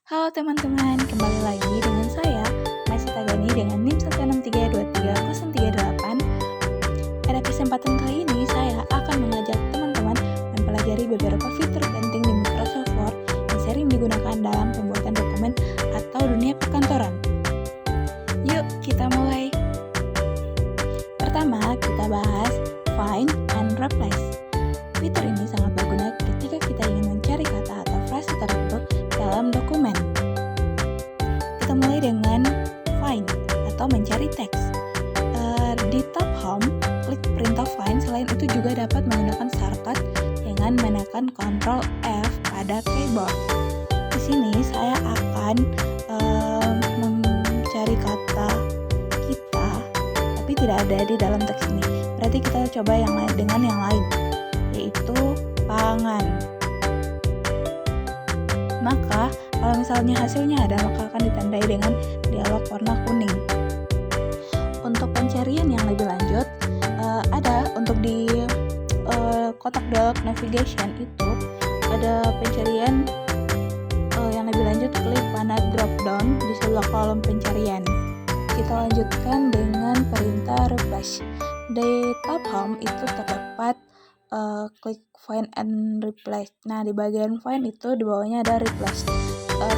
Halo teman-teman, kembali lagi dengan saya, Maisita Gani dengan NIM 163230338. Pada kesempatan kali ini, saya akan mengajak teman-teman mempelajari beberapa fitur penting di Microsoft Word yang sering digunakan dalam pembuatan dokumen atau dunia perkantoran. Yuk, kita mulai. Pertama, kita bahas Find and Replace. Fitur ini sangat berguna ketika kita ingin mencari kata atau frase tertentu dalam dokumen. Kita mulai dengan Find atau mencari teks. Di tab Home, klik Perintah Find. Selain itu juga dapat menggunakan shortcut dengan menekan Ctrl F pada keyboard. Di sini saya akan mencari kata kita, tapi tidak ada di dalam teks ini. Berarti kita coba yang lain dengan yang lain, yaitu pangan. Maka kalau misalnya hasilnya ada, maka akan ditandai dengan dialog warna kuning. Untuk pencarian yang lebih lanjut, ada untuk di kotak dialog navigation itu ada pencarian yang lebih lanjut, klik panah drop down di sebelah kolom pencarian. Kita lanjutkan dengan perintah replace. Di tab home itu terdapat klik find and replace. Nah, di bagian find itu di bawahnya ada replace.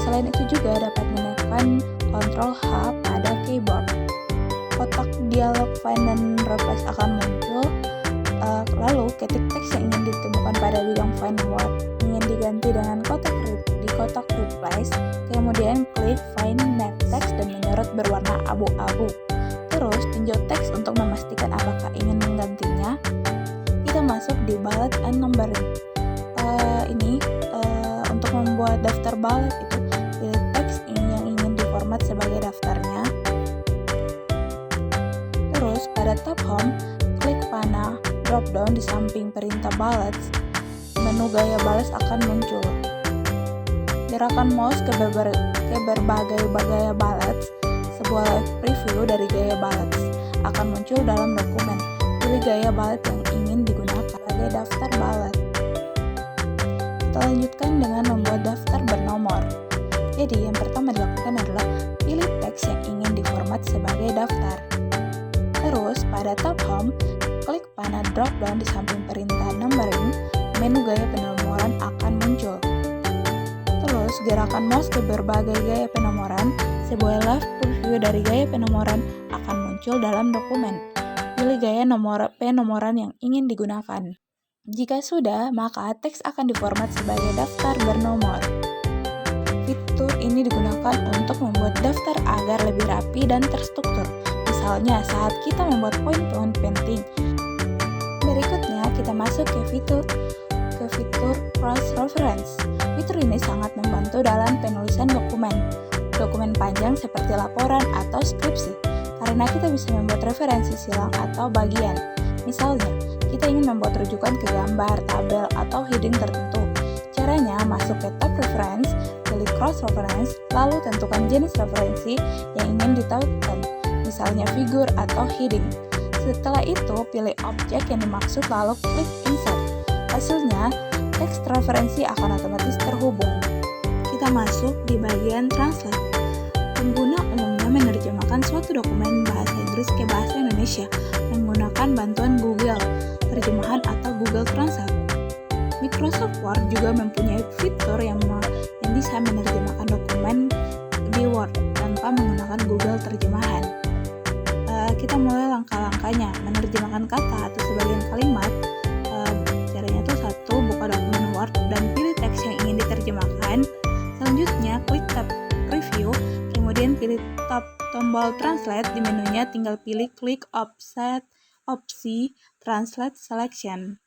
Selain itu juga dapat menekan Ctrl H pada keyboard. Kotak dialog find dan replace akan muncul. Lalu ketik teks yang ingin ditemukan pada bidang find word ingin diganti dengan di kotak replace. Kemudian klik find next text dan menyorot berwarna abu-abu. Terus tinjau teks untuk memastikan apakah ingin menggantinya. Kita masuk di bullet and numbering. Untuk membuat daftar bullet itu pilih teks yang ingin diformat sebagai daftarnya. Terus pada tab home, klik panah drop down di samping perintah bullets. Menu gaya balas akan muncul. Gerakan mouse ke berbagai gaya bullets. Sebuah live preview dari gaya bullets akan muncul dalam dokumen. Pilih gaya bullet yang ingin digunakan sebagai daftar bullet. Kita lanjutkan dengan membuat daftar bernomor. Jadi yang pertama dilakukan adalah pilih teks yang ingin diformat sebagai daftar. Terus pada tab home, klik panah drop down di samping perintah numbering. Menu gaya penomoran akan muncul. Terus gerakan mouse ke berbagai gaya penomoran. Sebuah live preview dari gaya penomoran akan muncul dalam dokumen. Pilih gaya penomoran yang ingin digunakan. Jika sudah, maka teks akan diformat sebagai daftar bernomor. Fitur ini digunakan untuk membuat daftar agar lebih rapi dan terstruktur. Misalnya saat kita membuat poin-poin penting. Berikutnya kita masuk ke fitur cross reference. Fitur ini sangat membantu dalam penulisan dokumen panjang seperti laporan atau skripsi, karena kita bisa membuat referensi silang atau bagian. Misalnya, kita ingin membuat rujukan ke gambar, tabel, atau heading tertentu. Caranya, masuk ke tab reference, pilih cross reference, lalu tentukan jenis referensi yang ingin ditautkan, misalnya figur atau heading. Setelah itu, pilih objek yang dimaksud lalu klik insert. Hasilnya, teks referensi akan otomatis terhubung. Kita masuk di bagian translate. Pengguna umumnya menerjemahkan suatu dokumen bahasa Inggris ke bahasa Indonesia menggunakan bantuan Google Terjemahan atau Google Translate. Microsoft Word juga mempunyai fitur yang bisa menerjemahkan dokumen di Word tanpa menggunakan Google Terjemahan. Kita mulai langkah-langkahnya. Menerjemahkan kata atau sebagian kalimat. Caranya itu 1. Buka dokumen Word dan pilih teks yang ingin diterjemahkan. Selanjutnya, klik tab Preview, kemudian pilih tombol Translate. Di menunya tinggal pilih klik opsi Translate Selection.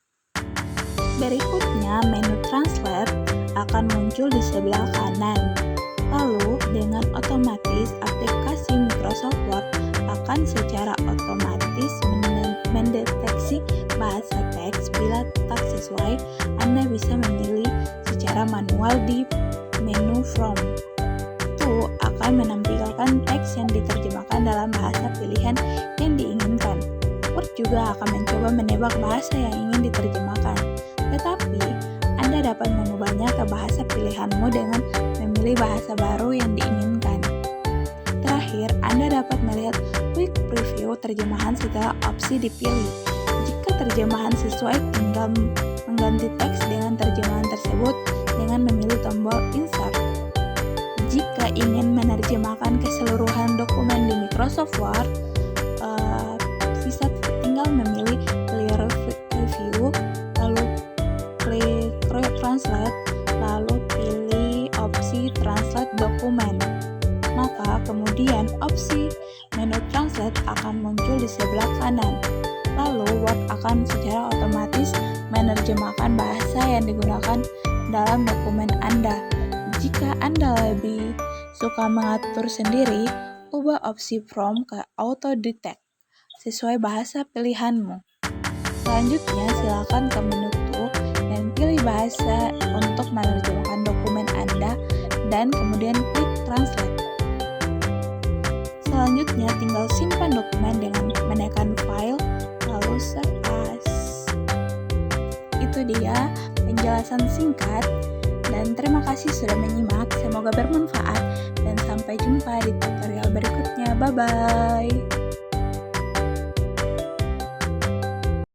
Berikutnya, menu Translate akan muncul di sebelah kanan. Lalu, dengan otomatis aplikasi Microsoft Word akan secara otomatis mendeteksi bahasa teks. Bila tak sesuai, Anda bisa memilih secara manual di menu From. Itu akan menampilkan teks yang diterjemahkan dalam bahasa pilihan yang diinginkan. Word juga akan mencoba menebak bahasa yang ingin diterjemahkan. Tetapi, Anda dapat mengubahnya ke bahasa pilihanmu dengan memilih bahasa baru yang diinginkan. Terakhir, Anda dapat melihat quick preview terjemahan setelah opsi dipilih. Jika terjemahan sesuai, tinggal mengganti teks dengan terjemahan tersebut dengan memilih tombol Insert. Jika ingin menerjemahkan keseluruhan dokumen di Microsoft Word, bisa tinggal memilih Clear Preview, lalu klik Translate, lalu pilih opsi Translate Dokumen. Maka kemudian opsi menu Translate akan muncul di sebelah kanan. Lalu Word akan secara otomatis menerjemahkan bahasa yang digunakan dalam dokumen Anda. Jika Anda lebih suka mengatur sendiri, ubah opsi prompt ke Auto Detect sesuai bahasa pilihanmu. Selanjutnya, silakan ke menu Tool dan pilih bahasa untuk menerjemahkan dokumen Anda dan kemudian klik Translate. Selanjutnya, tinggal simpan dokumen dengan menekan File, lalu Save As. Itu dia penjelasan singkat, dan terima kasih sudah menyimak. Semoga bermanfaat dan sampai jumpa di tutorial berikutnya. Bye-bye.